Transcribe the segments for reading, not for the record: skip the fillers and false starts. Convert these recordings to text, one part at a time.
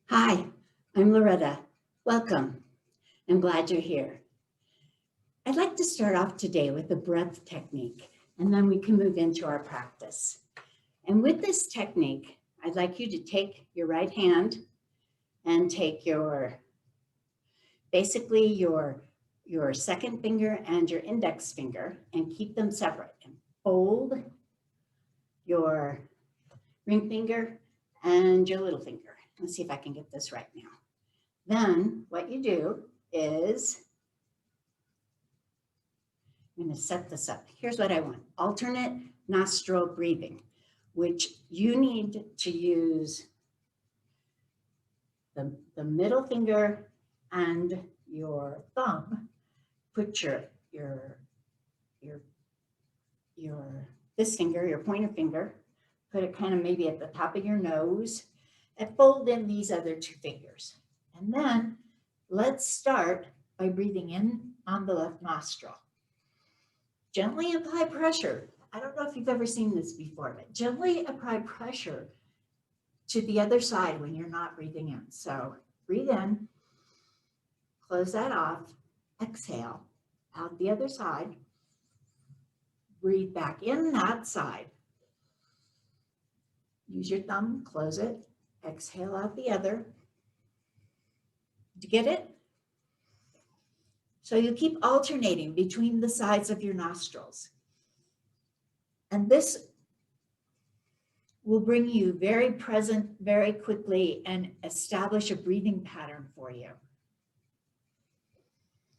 Hi, I'm Loretta. Welcome. I'm glad you're here. I'd like to start off today with a breath technique, and then we can move into our practice. And with this technique, I'd like you to take your right hand and take basically your second finger and your index finger and keep them separate and fold your ring finger and your little finger. Let's see if I can get this right now. Then what you do is, I'm going to set this up. Here's what I want. Alternate nostril breathing, which you need to use the middle finger and your thumb. Put this finger, your pointer finger, put it kind of maybe at the top of your nose and fold in these other two fingers. And then let's start by breathing in on the left nostril. Gently apply pressure. I don't know if you've ever seen this before, but gently apply pressure to the other side when you're not breathing in. So breathe in, close that off, exhale, out the other side, breathe back in that side. Use your thumb, close it, exhale out the other. Did you get it? So you keep alternating between the sides of your nostrils. And this will bring you very present very quickly and establish a breathing pattern for you.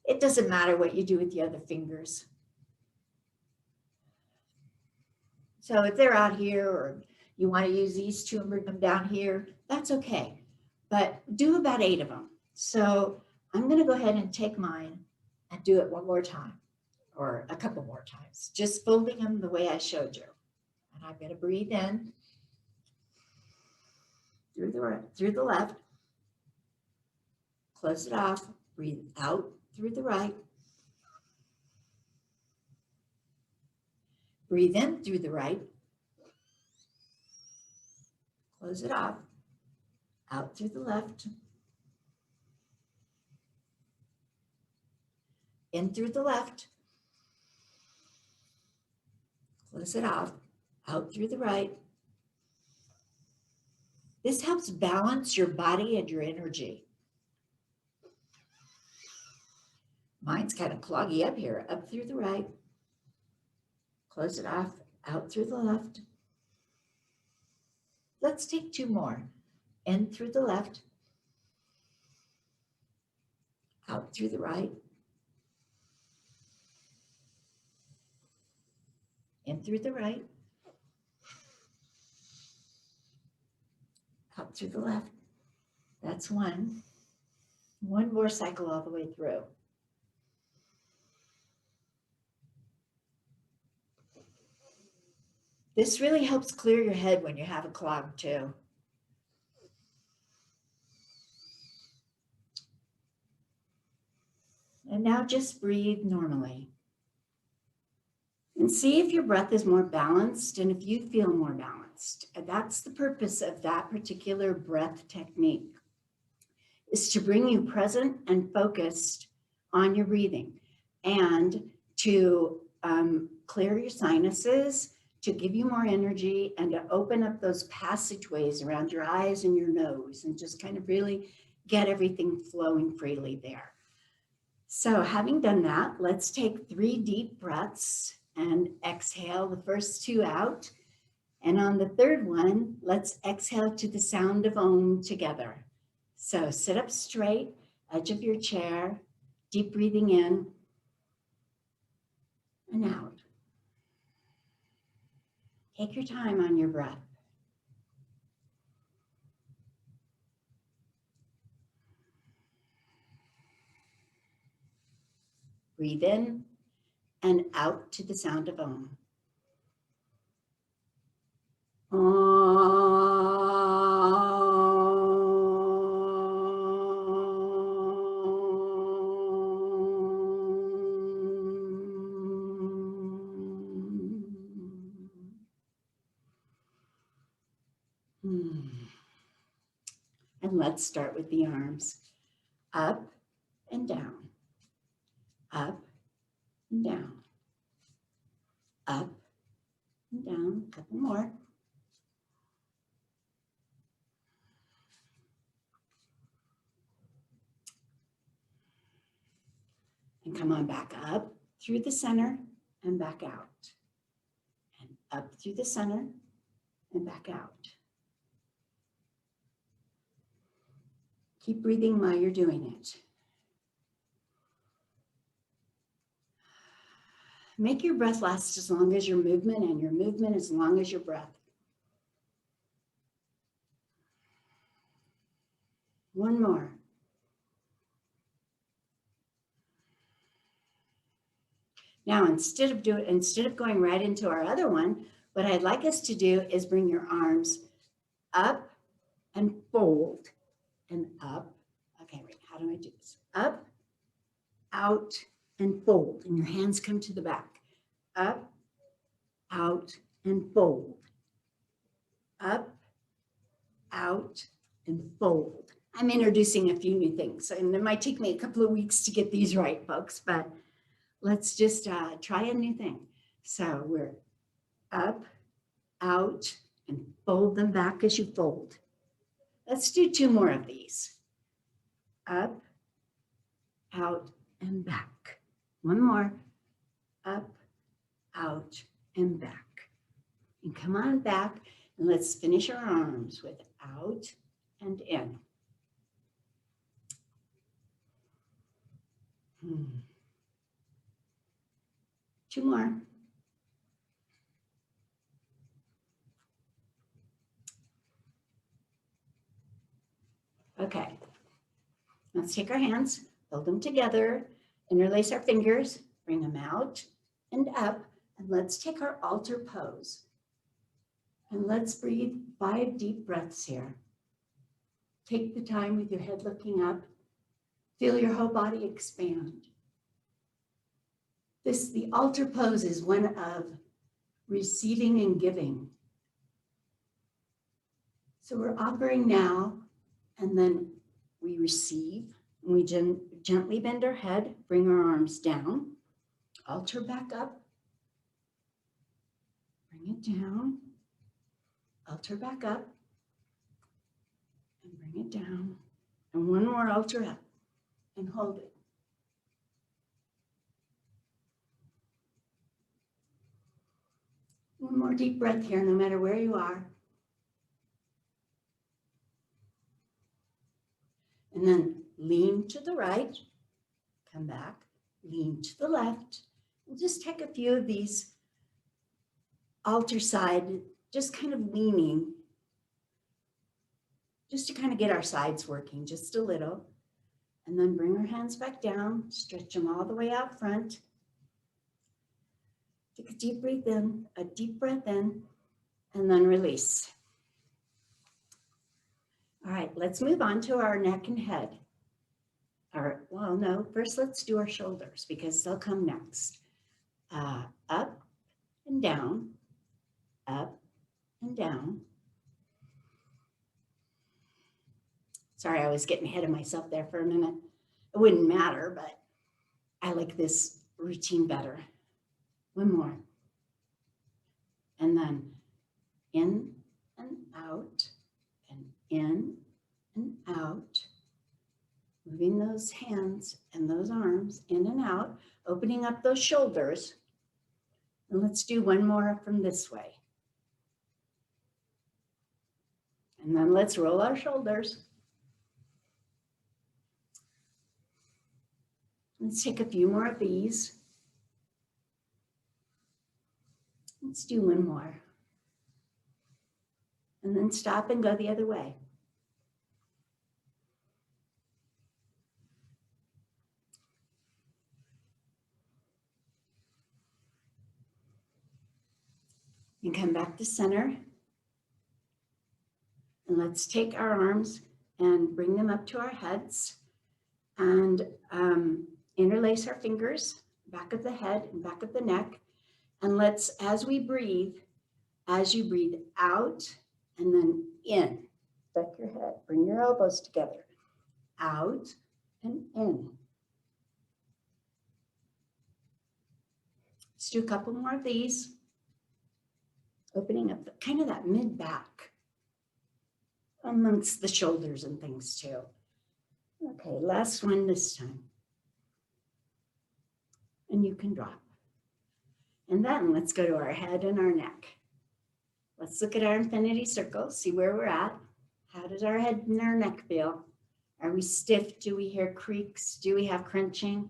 It doesn't matter what you do with the other fingers. So if they're out here or you want to use these two and bring them down here, that's okay. But do about 8 of them. So I'm going to go ahead and take mine and do it one more time or a couple more times, just folding them the way I showed you. And I'm going to breathe in through the left, close it off, breathe out through the right, breathe in through the right, close it off, out through the left, in through the left, close it off, out through the right. This helps balance your body and your energy. Mine's kind of cloggy up here, up through the right, close it off, out through the left. Let's take 2 more. In through the left, out through the right, in through the right, out through the left. That's 1. 1 more cycle all the way through. This really helps clear your head when you have a clog too. And now just breathe normally. And see if your breath is more balanced and if you feel more balanced. And that's the purpose of that particular breath technique, is to bring you present and focused on your breathing and to clear your sinuses, to give you more energy and to open up those passageways around your eyes and your nose and just kind of really get everything flowing freely there. So having done that, let's take 3 deep breaths and exhale the first 2 out. And on the third one, let's exhale to the sound of Om together. So sit up straight, edge of your chair, deep breathing in and out. Take your time on your breath. Breathe in and out to the sound of Om. And And let's start with the arms. Up and down. Up and down. Up and down. A couple more. And come on back up through the center and back out. And up through the center and back out. Keep breathing while you're doing it. Make your breath last as long as your movement, and your movement as long as your breath. One more. Now, instead of going right into our other one, what I'd like us to do is bring your arms up and fold and up. Okay, wait, how do I do this? Up, out, and fold. And your hands come to the back. Up, out, and fold. Up, out, and fold. I'm introducing a few new things, and it might take me a couple of weeks to get these right, folks, but let's just try a new thing. So we're up, out, and fold them back as you fold. Let's do 2 more of these. Up, out, and back. 1 more. Up, out, and back. And come on back, and let's finish our arms with out and in. 2 more. Okay. Let's take our hands, hold them together, interlace our fingers, bring them out and up, and let's take our altar pose. And let's breathe 5 deep breaths here. Take the time with your head looking up. Feel your whole body expand. The altar pose is one of receiving and giving. So we're offering now, and then we receive. And we gently bend our head, bring our arms down, altar back up, bring it down, altar back up, and bring it down. And 1 more altar up, and hold it. One more deep breath here, no matter where you are. And then lean to the right, come back, lean to the left. We'll just take a few of these altar side, just kind of leaning, just to kind of get our sides working just a little. And then bring our hands back down, stretch them all the way out front. Take a deep breath in, and then release. All right, let's move on to our neck and head. Well, no, first let's do our shoulders because they'll come next. Up and down, up and down. Sorry, I was getting ahead of myself there for a minute. It wouldn't matter, but I like this routine better. 1 more. And then in and out, and in and out. Moving those hands and those arms in and out, opening up those shoulders. And let's do 1 more from this way. And then let's roll our shoulders. Let's take a few more of these. Let's do 1 more. And then stop and go the other way. And come back to center. And let's take our arms and bring them up to our heads and interlace our fingers, back of the head and back of the neck. And let's, as we breathe, as you breathe out and then in, Duck your head. Bring your elbows together. Out and in. Let's do a couple more of these. Opening up kind of that mid-back amongst the shoulders and things too. Okay, last one this time. And you can drop. And then let's go to our head and our neck. Let's look at our infinity circle, see where we're at. How does our head and our neck feel? Are we stiff? Do we hear creaks? Do we have crunching?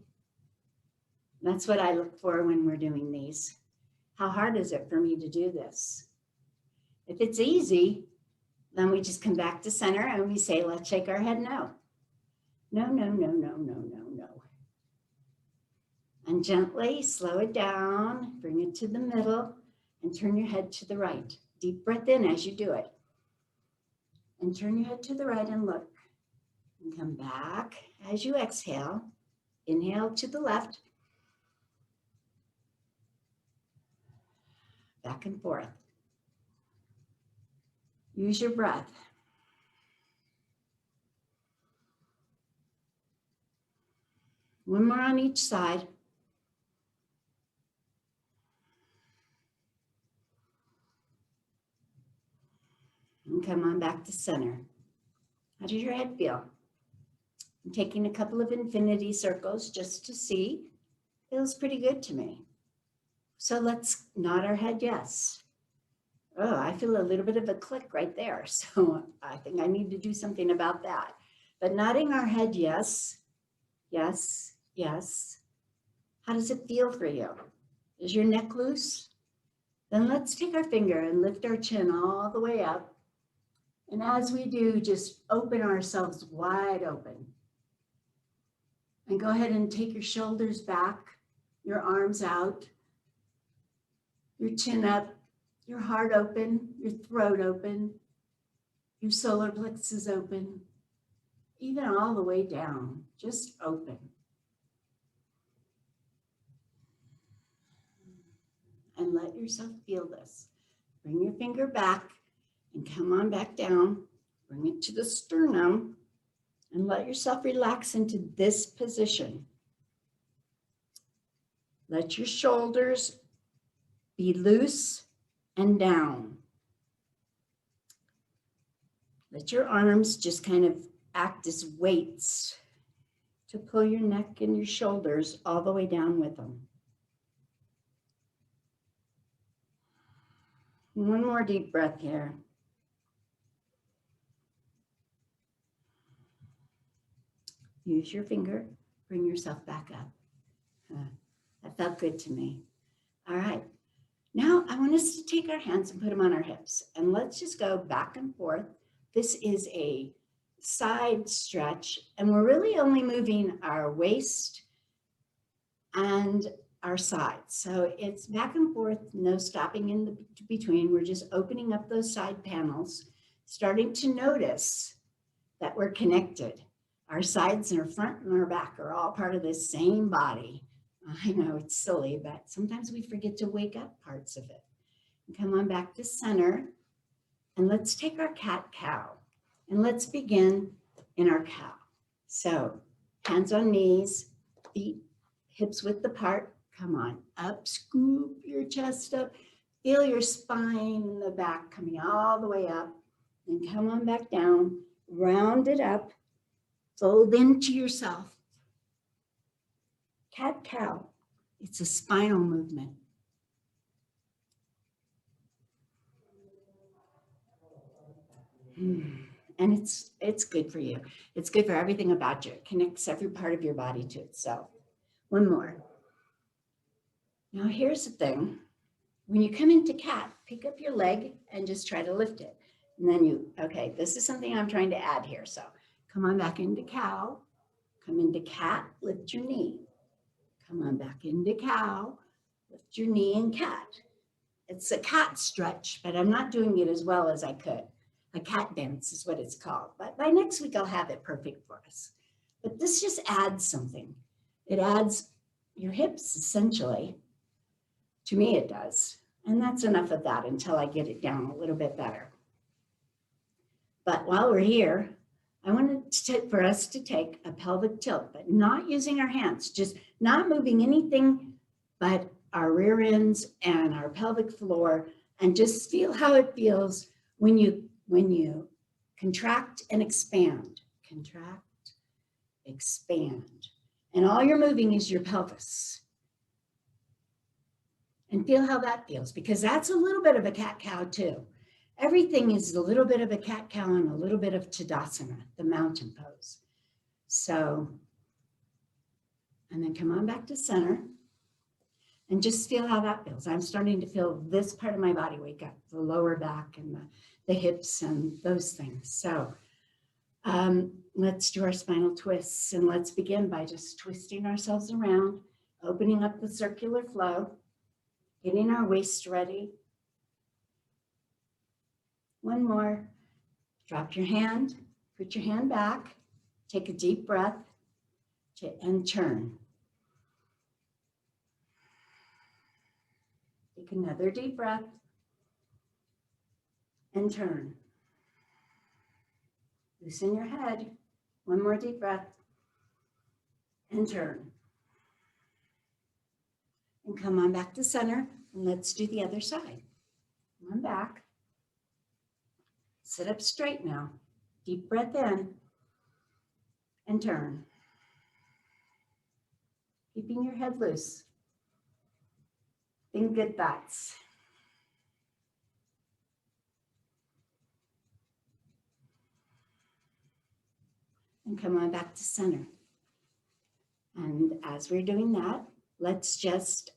That's what I look for when we're doing these. How hard is it for me to do this? If it's easy, then we just come back to center and we say, let's shake our head no. No, no, no, no, no, no, no. And gently slow it down, bring it to the middle, and turn your head to the right. Deep breath in as you do it. And turn your head to the right and look. And come back as you exhale. Inhale to the left. Back and forth. Use your breath. One more on each side. And come on back to center. How does your head feel? I'm taking a couple of infinity circles just to see. Feels pretty good to me. So let's nod our head yes. Oh, I feel a little bit of a click right there. So I think I need to do something about that. But nodding our head yes, yes, yes. How does it feel for you? Is your neck loose? Then let's take our finger and lift our chin all the way up. And as we do, just open ourselves wide open. And go ahead and take your shoulders back, your arms out, your chin up, your heart open, your throat open, your solar plexus open, even all the way down, just open. And let yourself feel this. Bring your finger back and come on back down. Bring it to the sternum and let yourself relax into this position. Let your shoulders be loose and down. Let your arms just kind of act as weights to pull your neck and your shoulders all the way down with them. One more deep breath here. Use your finger, bring yourself back up. That felt good to me. All right. Now I want us to take our hands and put them on our hips. And let's just go back and forth. This is a side stretch. And we're really only moving our waist and our sides. So it's back and forth, no stopping in the between. We're just opening up those side panels, starting to notice that we're connected. Our sides and our front and our back are all part of the same body. I know it's silly, but sometimes we forget to wake up parts of it. And come on back to center. And let's take our cat-cow. And let's begin in our cow. So hands on knees, feet, hips width apart. Come on, up, scoop your chest up. Feel your spine in the back coming all the way up. And come on back down, round it up. Fold into yourself. Cat-cow, it's a spinal movement. And it's good for you. It's good for everything about you. It connects every part of your body to itself. One more. Now here's the thing. When you come into cat, pick up your leg and just try to lift it. And then okay, this is something I'm trying to add here. So come on back into cow, come into cat, lift your knee. Come on back into cow, lift your knee and cat. It's a cat stretch, but I'm not doing it as well as I could. A cat dance is what it's called. But by next week, I'll have it perfect for us. But this just adds something. It adds your hips, essentially. To me, it does. And that's enough of that until I get it down a little bit better. But while we're here, I wanted for us to take a pelvic tilt, but not using our hands, just not moving anything but our rear ends and our pelvic floor, and just feel how it feels when you contract and expand. Contract, expand. And all you're moving is your pelvis. And feel how that feels, because that's a little bit of a cat-cow too. Everything is a little bit of a cat-cow and a little bit of Tadasana, the mountain pose. So, and then come on back to center and just feel how that feels. I'm starting to feel this part of my body wake up, the lower back and the hips and those things. So let's do our spinal twists, and let's begin by just twisting ourselves around, opening up the circular flow, getting our waist ready. One more. Drop your hand, put your hand back, take a deep breath, and turn. Take another deep breath and turn. Loosen your head. One more deep breath and turn. And come on back to center, and let's do the other side. Come on back. Sit up straight now. Deep breath in and turn. Keeping your head loose. Think good thoughts. And come on back to center. And as we're doing that, let's just,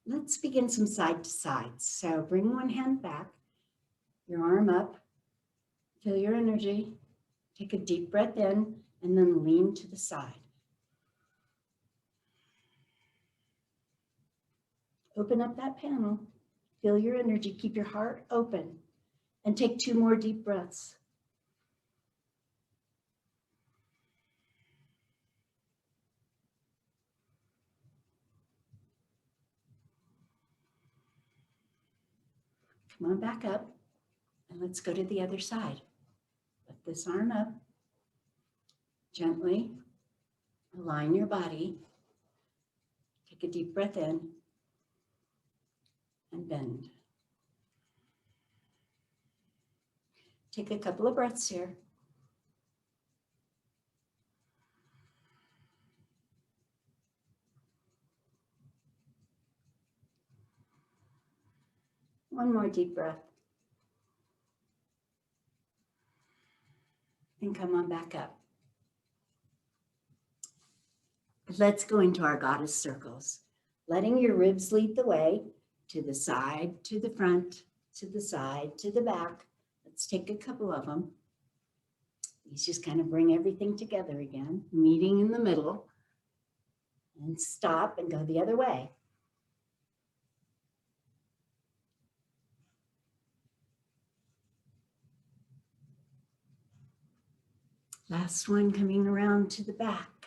let's begin some side to side. So bring one hand back, your arm up, feel your energy, take a deep breath in, and then lean to the side. Open up that panel, feel your energy, keep your heart open, and take 2 more deep breaths. Come on back up, and let's go to the other side. Lift this arm up, gently align your body, take a deep breath in, and bend. Take a couple of breaths here. One more deep breath. And come on back up. Let's go into our goddess circles, letting your ribs lead the way to the side, to the front, to the side, to the back. Let's take a couple of them. These just kind of bring everything together again, meeting in the middle, and stop and go the other way. Last one, coming around to the back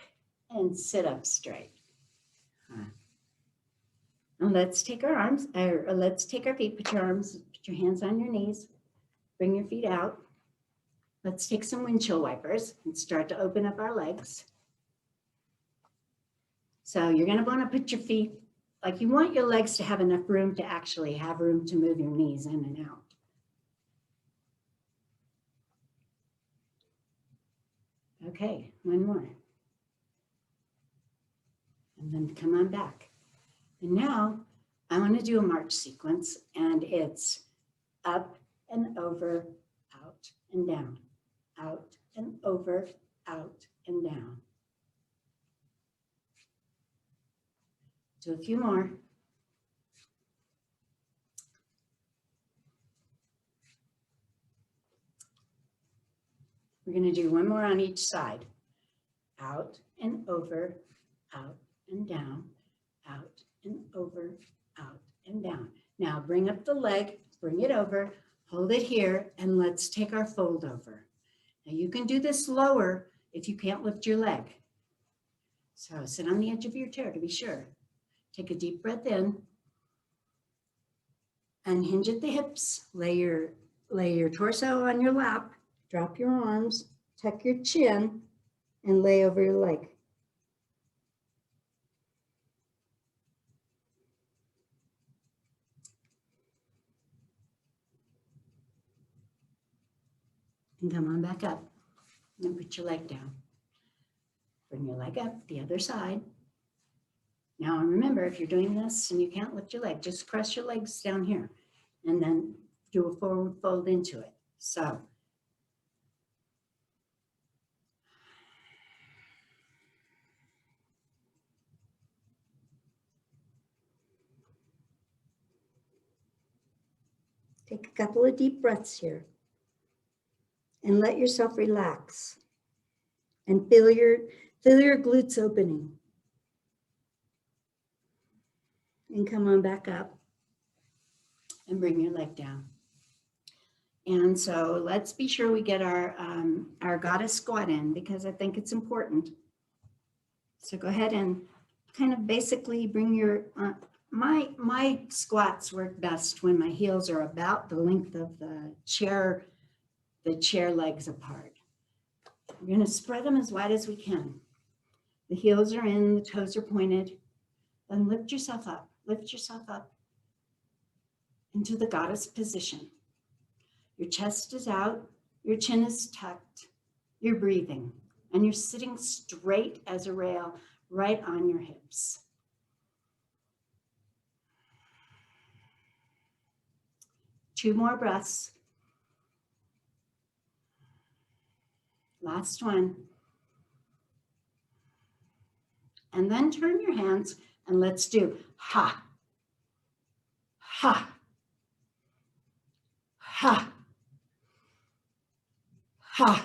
and sit up straight. Now let's take our arms, or let's take our feet, put your hands on your knees, bring your feet out. Let's take some windshield wipers and start to open up our legs. So you're going to want to put your feet, like you want your legs to have enough room to actually have room to move your knees in and out. Okay, one more. And then come on back. And now I want to do a march sequence, and it's up and over, out and down, out and over, out and down. Do a few more. We're going to do one more on each side. Out and over, out and down, out and over, out and down. Now bring up the leg, bring it over, hold it here, and let's take our fold over. Now you can do this lower if you can't lift your leg. So sit on the edge of your chair to be sure. Take a deep breath in and hinge at the hips. Lay your lay your torso on your lap, drop your arms, tuck your chin, and lay over your leg. And come on back up and put your leg down. Bring your leg up the other side. Now remember, if you're doing this and you can't lift your leg, just cross your legs down here and then do a forward fold into it. So take a couple of deep breaths here and let yourself relax and feel your glutes opening. And come on back up and bring your leg down. And so let's be sure we get our goddess squat in, because I think it's important. So go ahead and kind of basically bring your, my squats work best when my heels are about the length of the chair legs apart. We're going to spread them as wide as we can. The heels are in, the toes are pointed. Then lift yourself up into the goddess position. Your chest is out, your chin is tucked, you're breathing, and you're sitting straight as a rail right on your hips. Two more breaths. Last one. And then turn your hands and let's do ha, ha, ha, ha,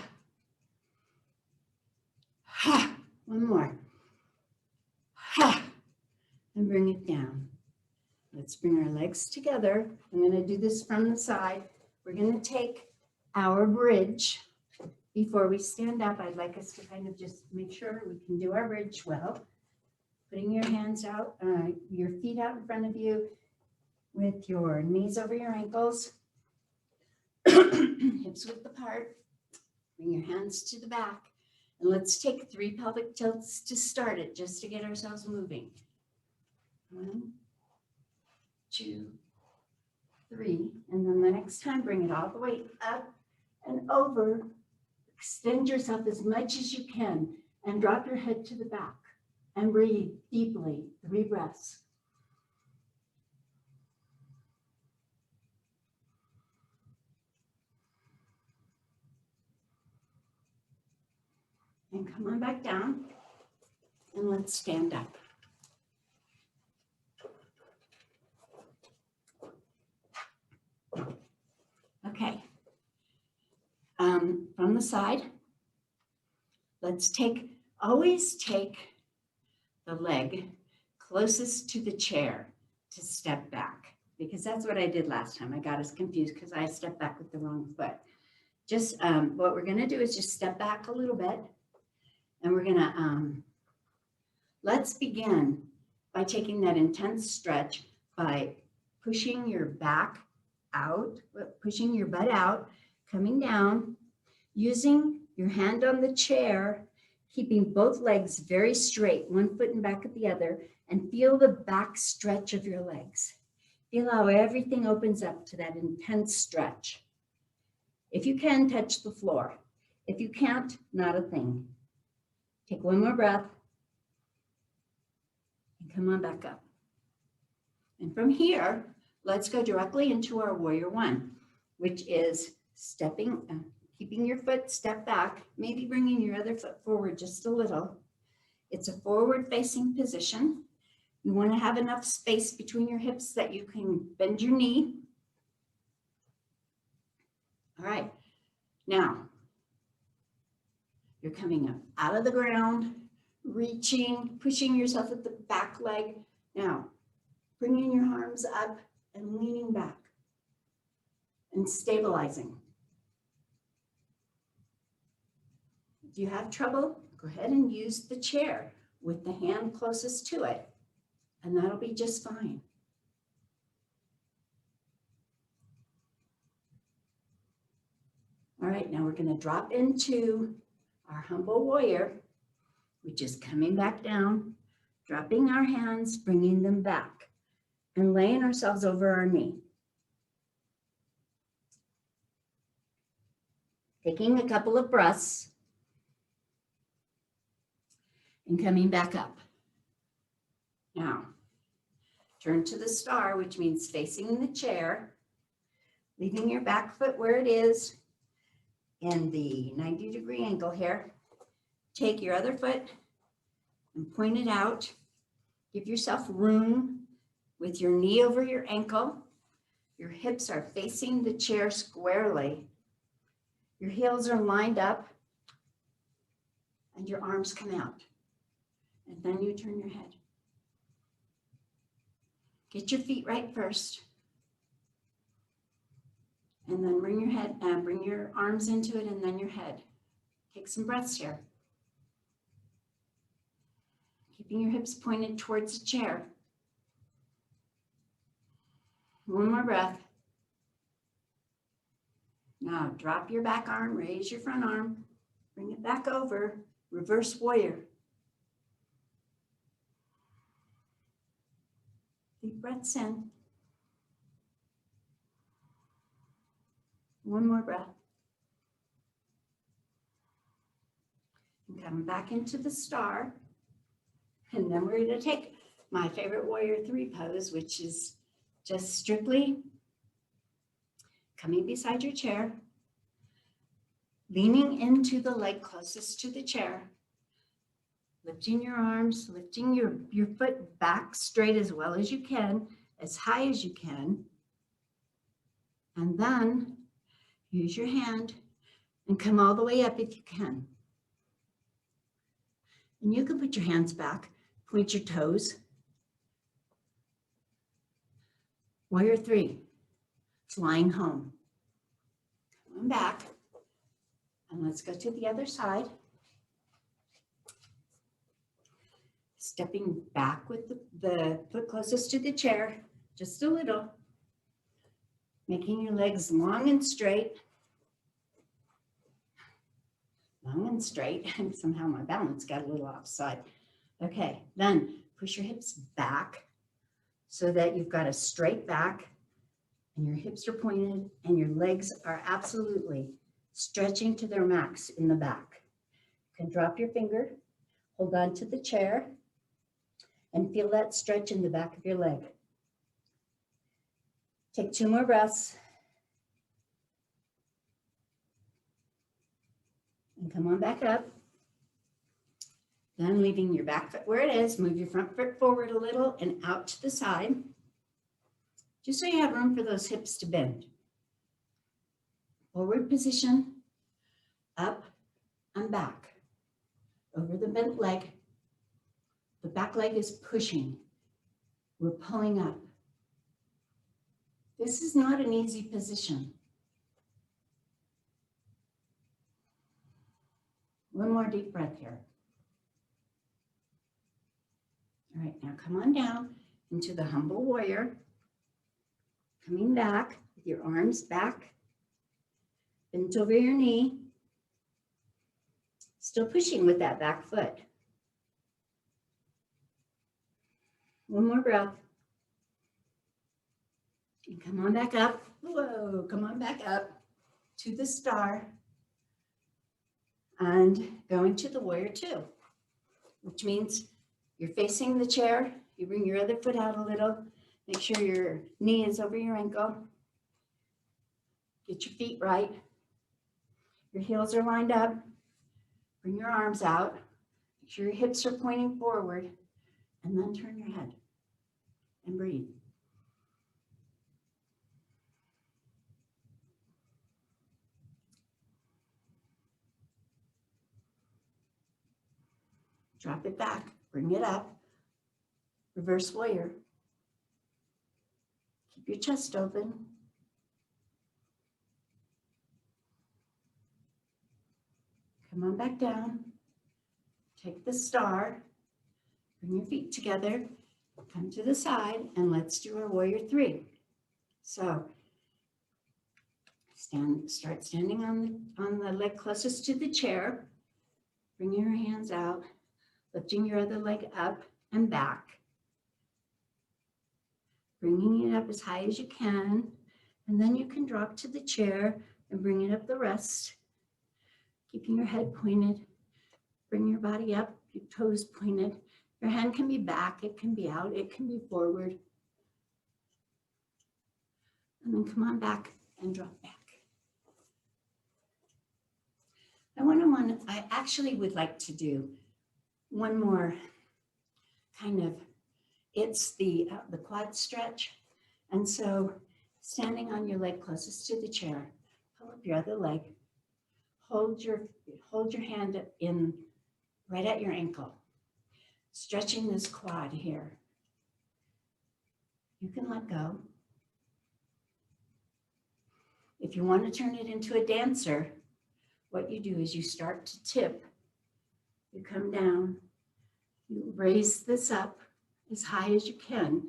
ha. One more. Ha, and bring it down. Let's bring our legs together. I'm going to do this from the side. We're going to take our bridge. Before we stand up, I'd like us to kind of just make sure we can do our bridge well. Putting your hands out, your feet out in front of you with your knees over your ankles, hips width apart. Bring your hands to the back. And let's take 3 pelvic tilts to start it, just to get ourselves moving. 1, 2, 3. And then the next time, bring it all the way up and over. Extend yourself as much as you can and drop your head to the back and breathe deeply, 3 breaths. And come on back down and let's stand up. Okay. From the side, let's always take the leg closest to the chair to step back, because that's what I did last time. I got us confused because I stepped back with the wrong foot. Just what we're going to do is just step back a little bit, and we're going to, let's begin by taking that intense stretch by pushing your back out, pushing your butt out, coming down, using your hand on the chair, keeping both legs very straight, one foot in back of the other, and feel the back stretch of your legs. Feel how everything opens up to that intense stretch. If you can, touch the floor. If you can't, not a thing. Take one more breath and come on back up. And from here, let's go directly into our warrior 1, which is stepping, keeping your foot step back, maybe bringing your other foot forward just a little. It's a forward facing position. You want to have enough space between your hips that you can bend your knee. All right, now you're coming up out of the ground, reaching, pushing yourself at the back leg. Now, bringing your arms up and leaning back and stabilizing. If you have trouble, go ahead and use the chair with the hand closest to it, and that'll be just fine. All right, now we're going to drop into our humble warrior, which is coming back down, dropping our hands, bringing them back, and laying ourselves over our knee. Taking a couple of breaths and coming back up. Now, turn to the star, which means facing the chair, leaving your back foot where it is in the 90-degree angle here. Take your other foot and point it out. Give yourself room with your knee over your ankle. Your hips are facing the chair squarely. Your heels are lined up and your arms come out. And then you turn your head. Get your feet right first. And then bring your head, bring your arms into it and then your head. Take some breaths here. Keeping your hips pointed towards the chair. One more breath. Now drop your back arm, raise your front arm, bring it back over, reverse warrior. Deep breaths in. One more breath. And come back into the star. And then we're going to take my favorite warrior 3 pose, which is just strictly coming beside your chair, leaning into the leg closest to the chair, lifting your arms, lifting your foot back straight as well as you can, as high as you can. And then use your hand and come all the way up if you can. And you can put your hands back, point your toes. Warrior 3, flying home. Come on back. And let's go to the other side. Stepping back with the foot closest to the chair, just a little. Making your legs long and straight. Long and straight. And somehow my balance got a little offside. Okay, then push your hips back so that you've got a straight back and your hips are pointed and your legs are absolutely stretching to their max in the back. You can drop your finger, hold on to the chair, and feel that stretch in the back of your leg. Take 2 more breaths. And come on back up. Then leaving your back foot where it is, move your front foot forward a little and out to the side, just so you have room for those hips to bend. Forward position, up and back. Over the bent leg. The back leg is pushing. We're pulling up. This is not an easy position. One more deep breath here. All right, now come on down into the humble warrior. Coming back with your arms back, bent over your knee. Still pushing with that back foot. One more breath. And come on back up. Whoa, come on back up to the star. And go into the warrior 2, which means you're facing the chair. You bring your other foot out a little. Make sure your knee is over your ankle. Get your feet right. Your heels are lined up. Bring your arms out. Make sure your hips are pointing forward. And then turn your head and breathe. Drop it back, bring it up, reverse warrior. Keep your chest open. Come on back down. Take the star, bring your feet together, come to the side, and let's do our warrior 3. So, Start standing on the leg closest to the chair. Bring your hands out, lifting your other leg up and back. Bringing it up as high as you can. And then you can drop to the chair and bring it up the rest. Keeping your head pointed. Bring your body up, your toes pointed. Your hand can be back, it can be out, it can be forward. And then come on back and drop back. I actually would like to do one more kind of, it's the quad stretch. And so standing on your leg closest to the chair, pull up your other leg, hold your hand in right at your ankle, stretching this quad here. You can let go. If you want to turn it into a dancer, what you do is you start to tip, you come down, you raise this up as high as you can,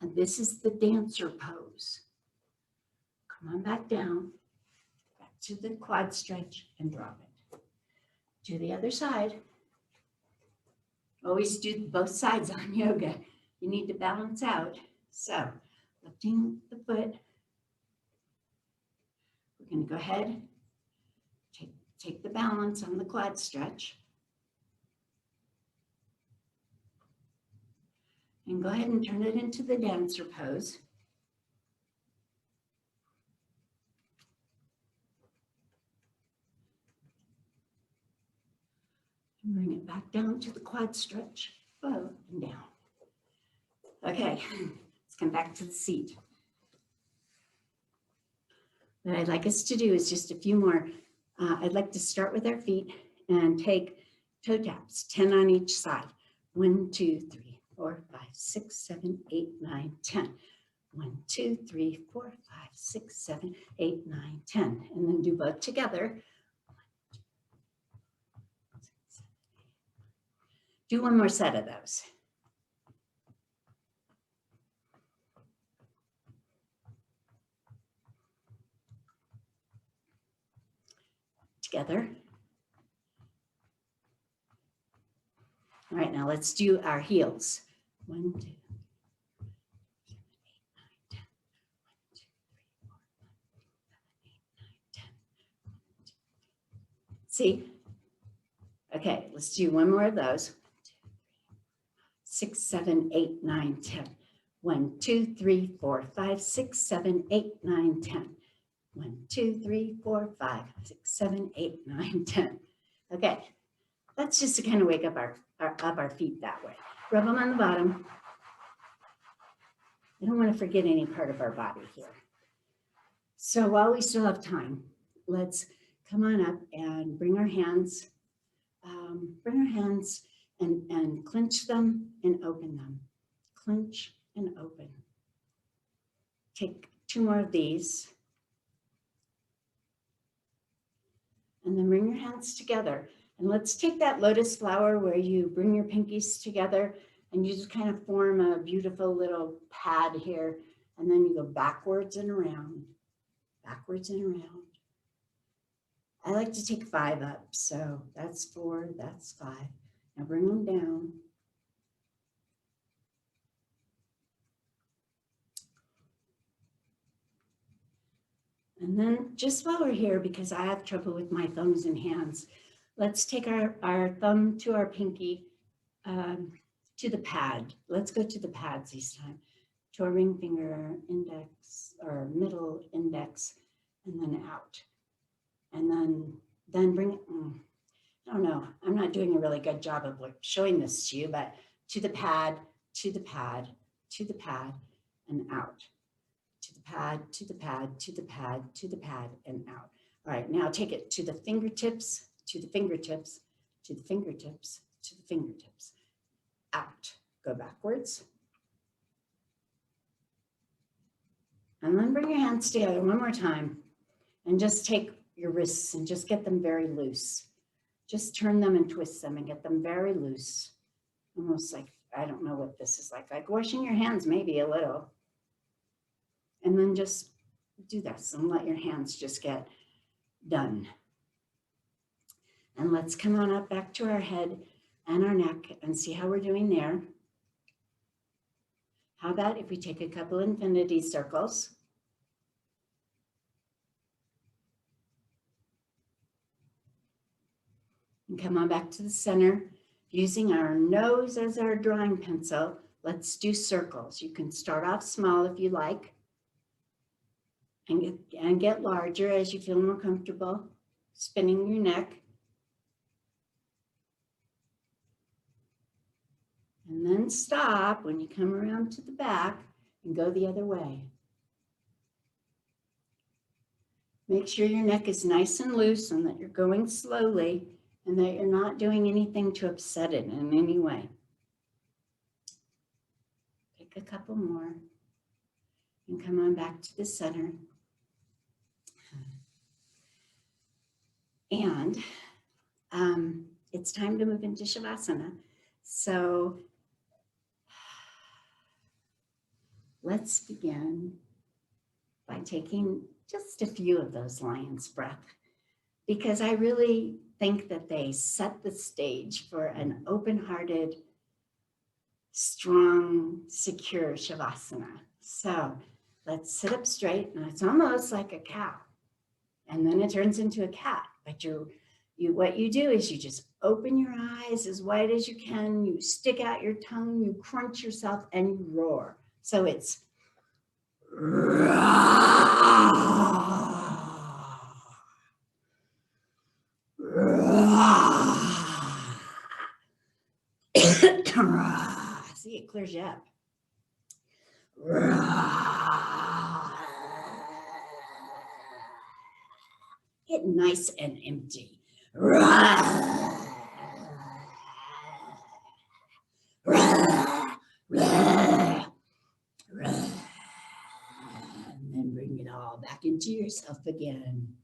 and this is the dancer pose. Come on back down, back to the quad stretch and drop it. To the other side. Always do both sides on yoga. You need to balance out. So, lifting the foot. We're going to go ahead, take the balance on the quad stretch. And go ahead and turn it into the dancer pose. And bring it back down to the quad stretch, up and down. Okay, let's come back to the seat. What I'd like us to do is just a few more. I'd like to start with our feet and take toe taps, 10 on each side. 1, 2, 3, 4, 5, 6, 7, 8, 9, 10. 1, 2, 3, 4, 5, 6, 7, 8, 9, 10. And then do both together. Do one more set of those. Together. All right, now let's do our heels. 1, 2, 3, 7, 8, 9, 10. 1, 2, 3, 4, 5, 7, 8, 9, 10. 1, 2, 3. See? Okay, let's do one more of those. 1, 2, 3, 6, 7, 8, 9, 10. 1, 2, 3, 4, 5, 6, 7, 8, 9, 10. 1, 2, 3, 4, 5, 6, 7, 8, 9, 10. Okay, that's just to kind of wake up our feet that way. Rub them on the bottom. I don't want to forget any part of our body here. So while we still have time, let's come on up and bring our hands and clench them and open them. Clench and open. Take 2 more of these. And then bring your hands together. And let's take that lotus flower where you bring your pinkies together and you just kind of form a beautiful little pad here. And then you go backwards and around, backwards and around. I like to take 5 up. So that's 4, that's 5. Now bring them down. And then just while we're here, because I have trouble with my thumbs and hands, let's take our thumb to our pinky to the pad. Let's go to the pads this time. To our ring finger, index, or middle index, and then out. And then bring it, I don't know, I'm not doing a really good job of showing this to you, but to the pad, to the pad, to the pad, and out. To the pad, to the pad, to the pad, to the pad, and out. All right, now take it to the fingertips, to the fingertips, to the fingertips, to the fingertips, out. Go backwards. And then bring your hands together one more time and just take your wrists and just get them very loose. Just turn them and twist them and get them very loose. Almost like, I don't know what this is like washing your hands maybe a little. And then just do this and let your hands just get done. And let's come on up back to our head and our neck and see how we're doing there. How about if we take a couple infinity circles? And come on back to the center. Using our nose as our drawing pencil, let's do circles. You can start off small if you like, and get larger as you feel more comfortable, spinning your neck. And then stop when you come around to the back and go the other way. Make sure your neck is nice and loose and that you're going slowly and that you're not doing anything to upset it in any way. Take a couple more and come on back to the center. And it's time to move into Shavasana. So let's begin by taking just a few of those lion's breath, because I really think that they set the stage for an open-hearted, strong, secure Shavasana. So let's sit up straight, and it's almost like a cow. And then it turns into a cat. But what you do is you just open your eyes as wide as you can, you stick out your tongue, you crunch yourself, and you roar. So it's see, it clears you up. Get nice and empty. And then bring it all back into yourself again.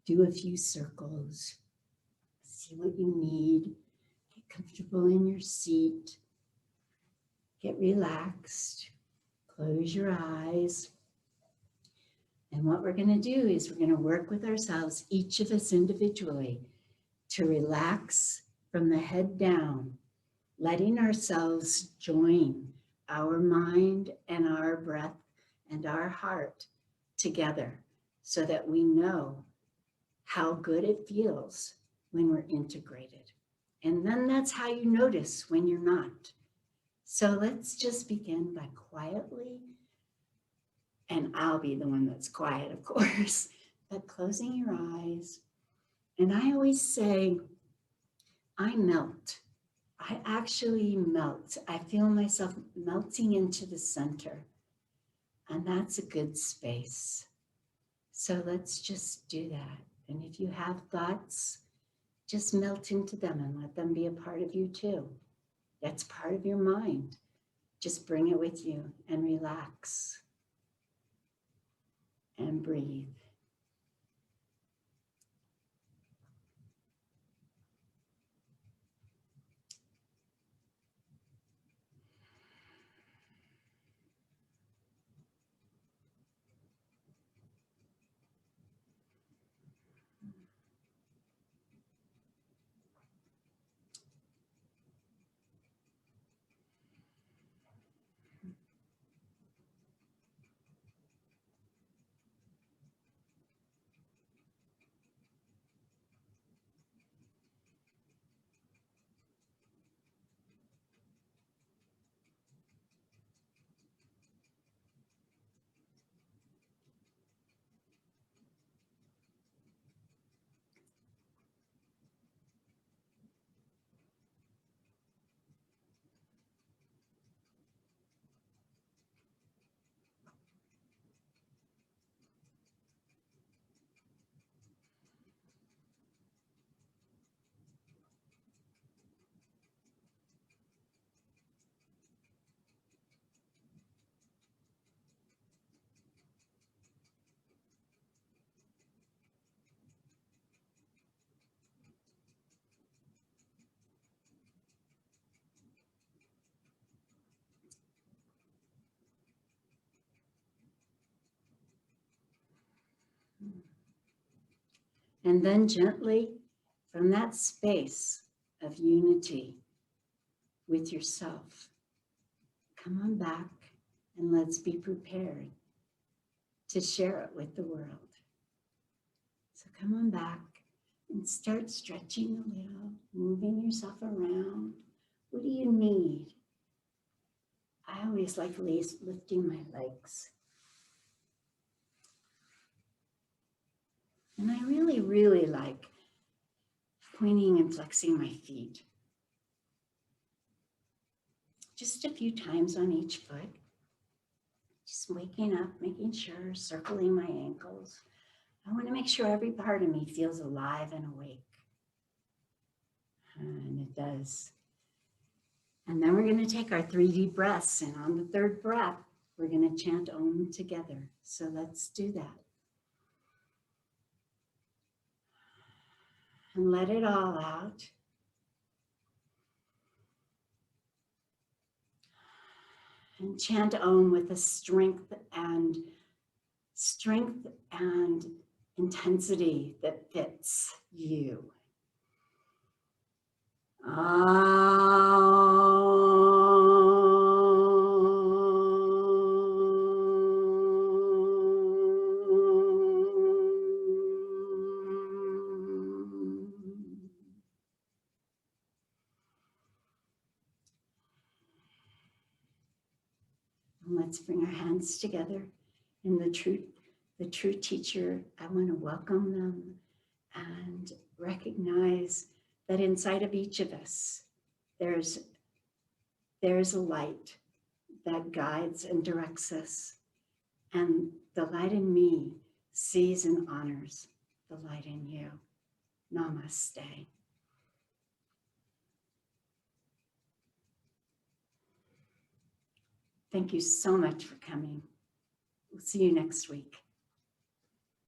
Do a few circles. See what you need. Get comfortable in your seat. Get relaxed. Close your eyes. And what we're going to do is we're going to work with ourselves, each of us individually, to relax from the head down, letting ourselves join our mind and our breath and our heart together so that we know how good it feels when we're integrated. And then that's how you notice when you're not. So let's just begin by quietly, and I'll be the one that's quiet, of course, but closing your eyes. And I always say, I melt. I actually melt. I feel myself melting into the center. And that's a good space. So let's just do that. And if you have thoughts, just melt into them and let them be a part of you too. That's part of your mind. Just bring it with you and relax. And breathe. And then gently, from that space of unity with yourself, come on back and let's be prepared to share it with the world. So come on back and start stretching a little, moving yourself around. What do you need? I always like lifting my legs. And I really, really like pointing and flexing my feet. Just a few times on each foot. Just waking up, making sure, circling my ankles. I want to make sure every part of me feels alive and awake. And it does. And then we're going to take our 3 deep breaths. And on the 3rd breath, we're going to chant Om together. So let's do that. And let it all out. And chant Om with a strength and intensity that fits you. Let's bring our hands together in the true teacher. I want to welcome them and recognize that inside of each of us, there's a light that guides and directs us. And the light in me sees and honors the light in you. Namaste. Thank you so much for coming. We'll see you next week.